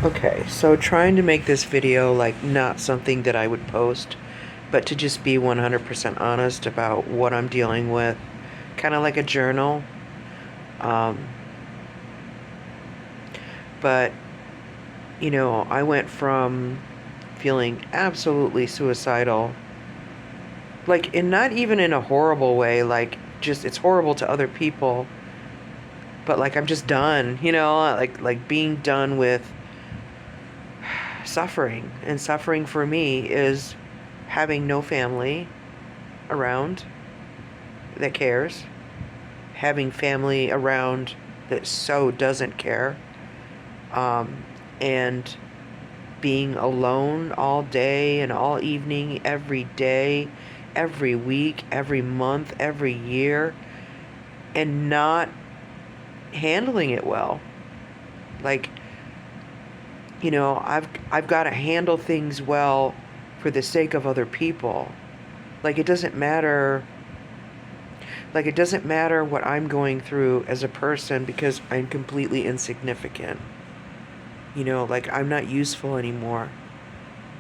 Okay, so trying to make this video like not something that I would post, but to just be 100% honest about what I'm dealing with, kind of like a journal. Um, but, I went from feeling absolutely suicidal, like, and not even in a horrible way, like, just it's horrible to other people, but like I'm just done, like being done with suffering. And suffering for me is having no family around that cares, having family around that so doesn't care, um, and being alone all day and all evening, every day, every week, every month, every year, and not handling it well. Like, I've got to handle things well for the sake of other people. Like it doesn't matter Like, it doesn't matter what I'm going through as a person because I'm completely insignificant. Like, I'm not useful anymore.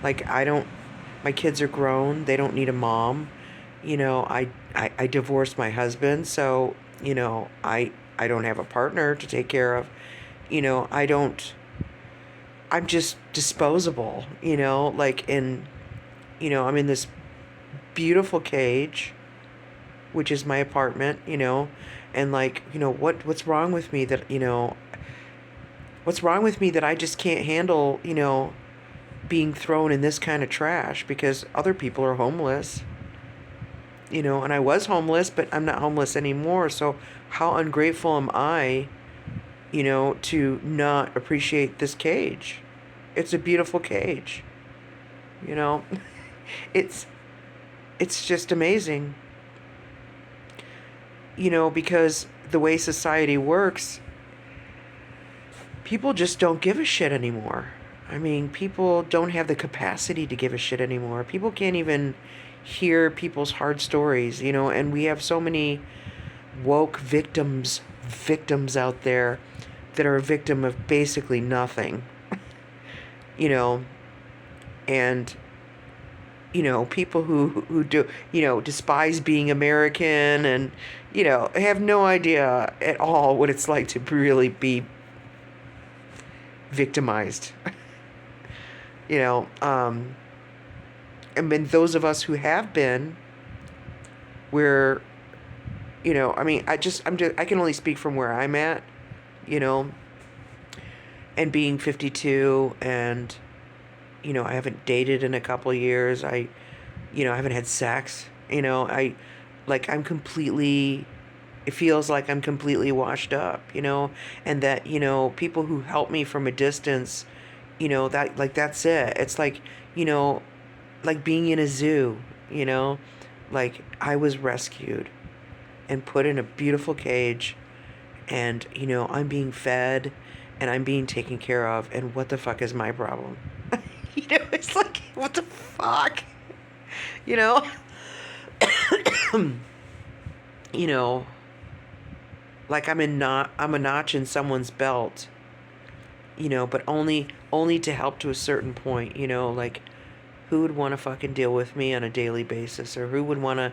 Like, my kids are grown. They don't need a mom. I divorced my husband, so, I don't have a partner to take care of. I don't, I'm just disposable, like, I'm in this beautiful cage, which is my apartment, and like, what's wrong with me that, what's wrong with me that I just can't handle, being thrown in this kind of trash because other people are homeless, and I was homeless, but I'm not homeless anymore. So how ungrateful am I, to not appreciate this cage? It's a beautiful cage, you know. It's it's just amazing, because the way society works, people just don't give a shit anymore. I mean, people don't have the capacity to give a shit anymore. People can't even hear people's hard stories, and we have so many woke victims out there that are a victim of basically nothing, you know, and people who do, despise being American and, have no idea at all what it's like to really be victimized. you know, um, and then those of us who have been, we're, I mean, I can only speak from where I'm at, you know, and being 52 and, I haven't dated in a couple years. I haven't had sex, I'm completely, it feels like I'm completely washed up, and that, people who help me from a distance, that, like, that's it. It's like, you know, like being in a zoo, you know, like I was rescued and put in a beautiful cage and, I'm being fed and I'm being taken care of. And what the fuck is my problem? It's like, what the fuck? You know? you know, like I'm a notch in someone's belt, but only to help to a certain point, like who would want to fucking deal with me on a daily basis, or who would want to,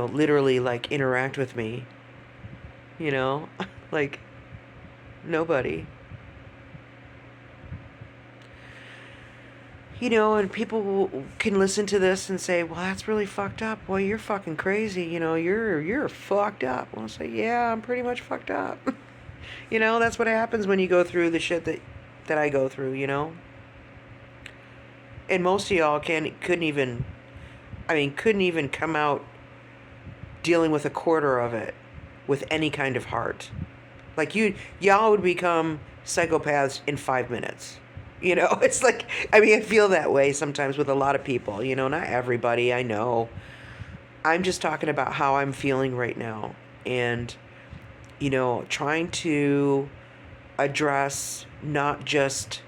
literally like interact with me, you know? Like nobody. And people can listen to this and say, "Well, that's really fucked up. Well, you're fucking crazy. You're fucked up." Well, I'll say, "Yeah, I'm pretty much fucked up." That's what happens when you go through the shit that I go through. And most of y'all couldn't even come out dealing with a quarter of it with any kind of heart. Like y'all would become psychopaths in 5 minutes. It's like, I mean, I feel that way sometimes with a lot of people, not everybody, I know. I'm just talking about how I'm feeling right now. And, trying to address not just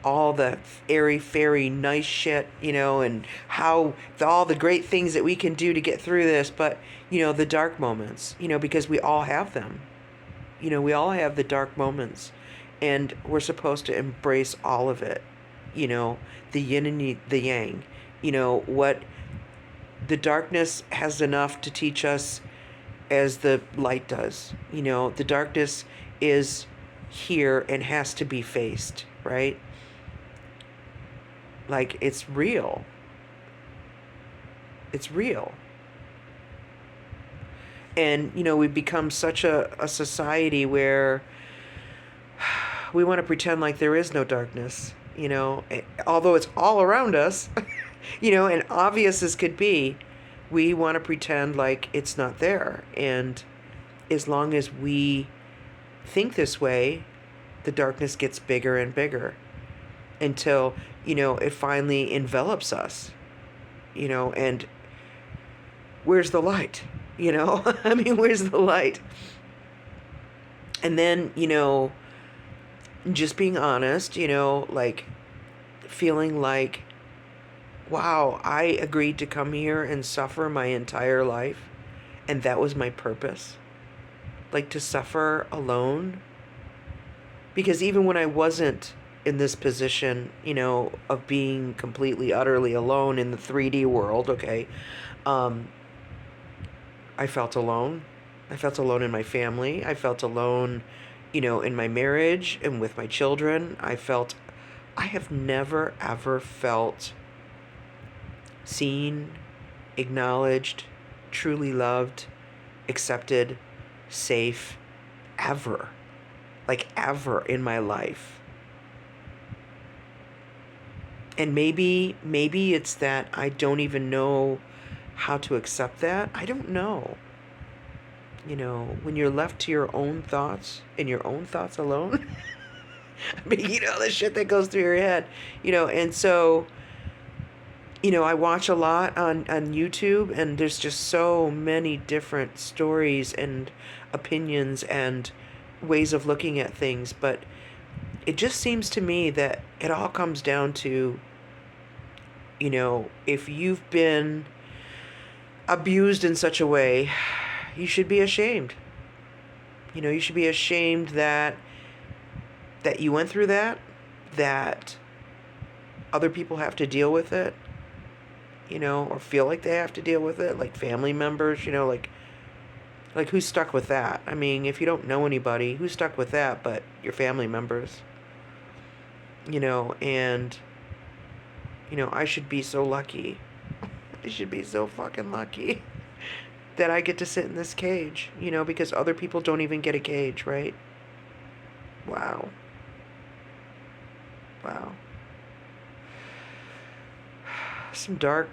all the airy fairy nice shit, and how all the great things that we can do to get through this, but, the dark moments, because we all have them. We all have the dark moments. And we're supposed to embrace all of it, you know, the yin and the yang. You know, what the darkness has enough to teach us as the light does. You know, the darkness is here and has to be faced, right? Like, it's real. It's real. And, you know, we've become such a society where we want to pretend like there is no darkness, you know, although it's all around us, you know, and obvious as could be, we want to pretend like it's not there. And as long as we think this way, the darkness gets bigger and bigger until, you know, it finally envelops us, you know, and where's the light? You know, I mean, where's the light? And then, you know, just being honest, you know, like feeling like, wow, I agreed to come here and suffer my entire life, and that was my purpose. Like, to suffer alone. Because even when I wasn't in this position, you know, of being completely, utterly alone in the 3D world, okay, um, I felt alone. I felt alone in my family. I felt alone, you know, in my marriage and with my children. I have never ever felt seen, acknowledged, truly loved, accepted, safe, ever. Like, ever in my life. And maybe it's that I don't even know how to accept that. I don't know. You know, when you're left to your own thoughts and your own thoughts alone. I mean, you know, the shit that goes through your head, you know, and so, you know, I watch a lot on YouTube, and there's just so many different stories and opinions and ways of looking at things. But it just seems to me that it all comes down to, you know, if you've been abused in such a way, you should be ashamed. You know, you should be ashamed that you went through that other people have to deal with it, you know, or feel like they have to deal with it, like family members, you know, like who's stuck with that? I mean, if you don't know anybody, who's stuck with that but your family members? You know, and you know, I should be so lucky. I should be so fucking lucky that I get to sit in this cage, you know, because other people don't even get a cage, right? Wow. Wow. Some dark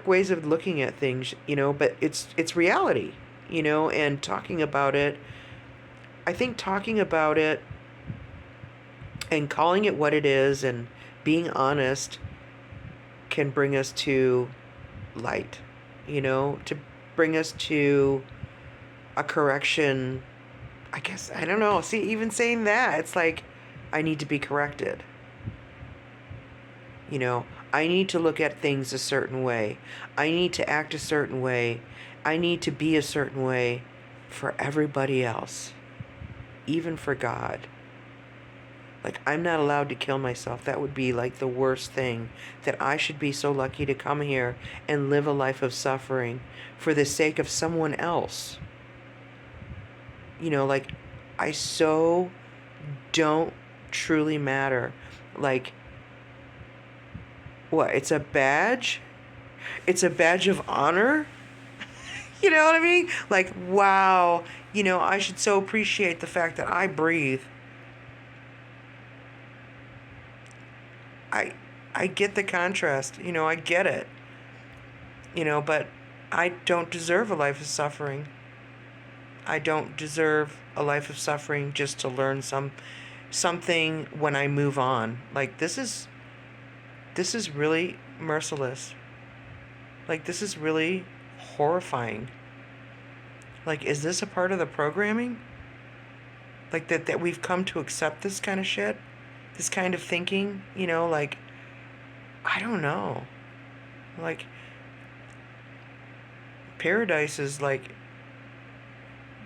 ways of looking at things, you know, but it's reality, you know, and talking about it, I think talking about it and calling it what it is and being honest can bring us to light, you know, to bring us to a correction. I guess, I don't know. See, even saying that, it's like I need to be corrected. You know, I need to look at things a certain way. I need to act a certain way. I need to be a certain way for everybody else, even for God. Like, I'm not allowed to kill myself. That would be like the worst thing. That I should be so lucky to come here and live a life of suffering for the sake of someone else. You know, like, I so don't truly matter. Like, what? It's a badge? It's a badge of honor? You know what I mean? Like, wow. You know, I should so appreciate the fact that I breathe. I I get the contrast, you know, I get it. You know, but I don't deserve a life of suffering. I don't deserve a life of suffering just to learn something when I move on. Like, this is really merciless. Like, this is really horrifying. Like, is this a part of the programming? Like, that we've come to accept this kind of shit? This kind of thinking, you know, like, I don't know. Like, paradise is like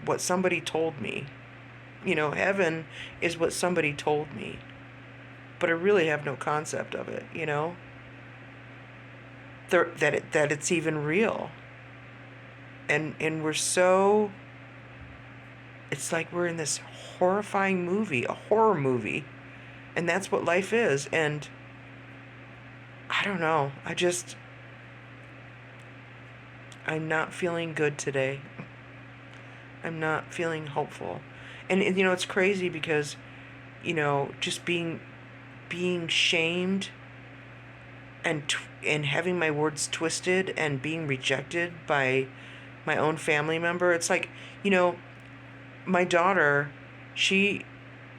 what somebody told me. heaven is what somebody told me, but I really have no concept of it, that it's even real. And we're so, it's like we're in this horrifying movie, a horror movie, and that's what life is. And I don't know. I'm not feeling good today. I'm not feeling hopeful. And it's crazy because, just being shamed and having my words twisted and being rejected by my own family member. It's like, my daughter, she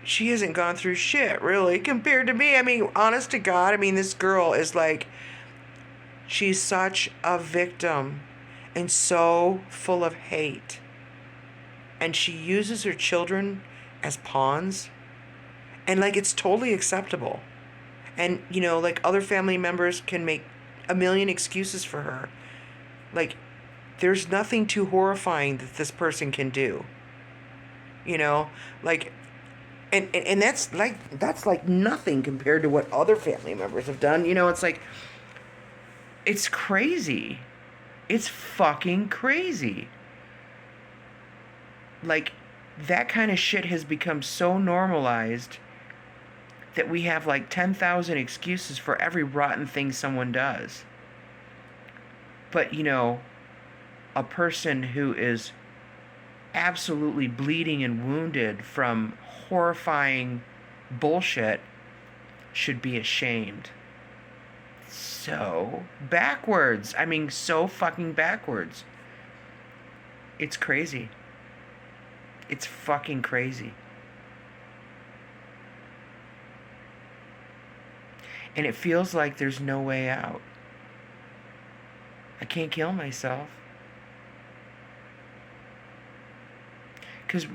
hasn't gone through shit really compared to me. I mean, honest to God, this girl is like, she's such a victim and so full of hate. And she uses her children as pawns. And like, it's totally acceptable. And, like, other family members can make a million excuses for her. Like, there's nothing too horrifying that this person can do. Like, and that's like nothing compared to what other family members have done. It's like, it's crazy. It's fucking crazy. Like, that kind of shit has become so normalized that we have like 10,000 excuses for every rotten thing someone does. But, a person who is absolutely bleeding and wounded from horrifying bullshit should be ashamed. So backwards. So fucking backwards. It's crazy. It's fucking crazy. And it feels like there's no way out. I can't kill myself. Because,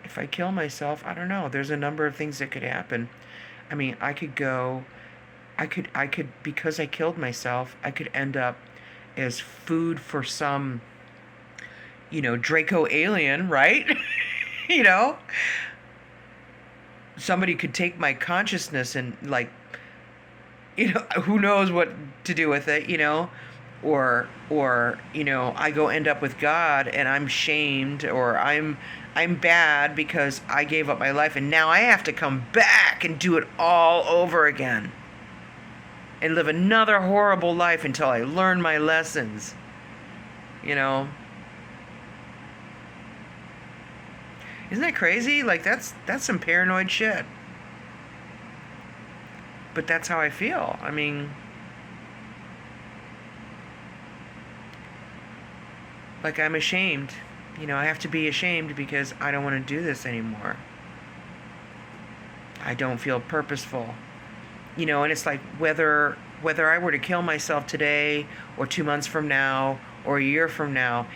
if I kill myself, I don't know. There's a number of things that could happen. I could, because I killed myself, I could end up as food for some, Draco alien, right? Somebody could take my consciousness and, like, who knows what to do with it, or I go end up with God and I'm shamed, or I'm bad because I gave up my life and now I have to come back and do it all over again and live another horrible life until I learn my lessons. Isn't that crazy? Like, that's some paranoid shit. But that's how I feel. Like, I'm ashamed. I have to be ashamed because I don't want to do this anymore. I don't feel purposeful. And it's like, whether I were to kill myself today or 2 months from now or a year from now,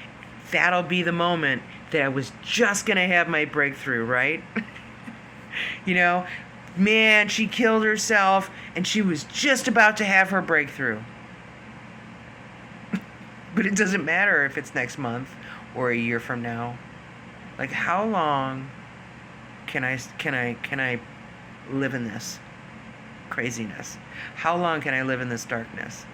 that'll be the moment that I was just going to have my breakthrough, right? Man, she killed herself and she was just about to have her breakthrough. But it doesn't matter if it's next month or a year from now. Like, how long can I live in this craziness? How long can I live in this darkness,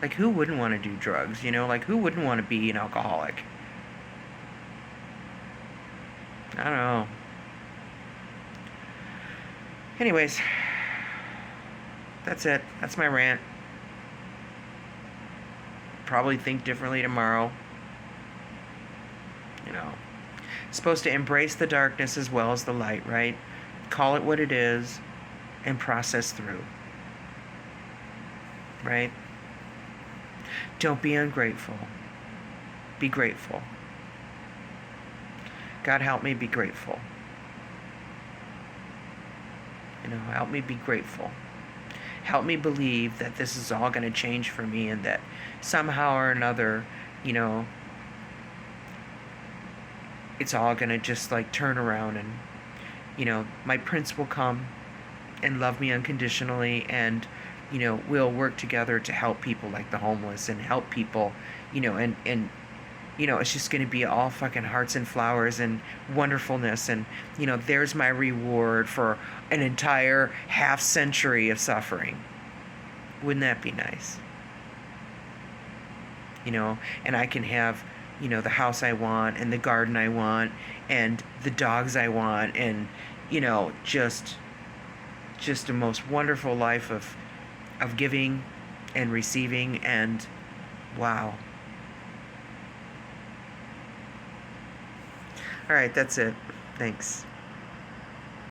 Like, who wouldn't want to do drugs, Like, who wouldn't want to be an alcoholic? I don't know. Anyways, that's it. That's my rant. Probably think differently tomorrow. Supposed to embrace the darkness as well as the light, right? Call it what it is and process through. Right? Don't be ungrateful. Be grateful. God, help me be grateful. Help me be grateful. Help me believe that this is all going to change for me and that somehow or another, it's all going to just like turn around and, my Prince will come and love me unconditionally and, we'll work together to help people like the homeless and help people, and it's just going to be all fucking hearts and flowers and wonderfulness. And, there's my reward for an entire half century of suffering. Wouldn't that be nice? And I can have, the house I want and the garden I want and the dogs I want and, just a most wonderful life of giving and receiving, and wow. All right, that's it. Thanks.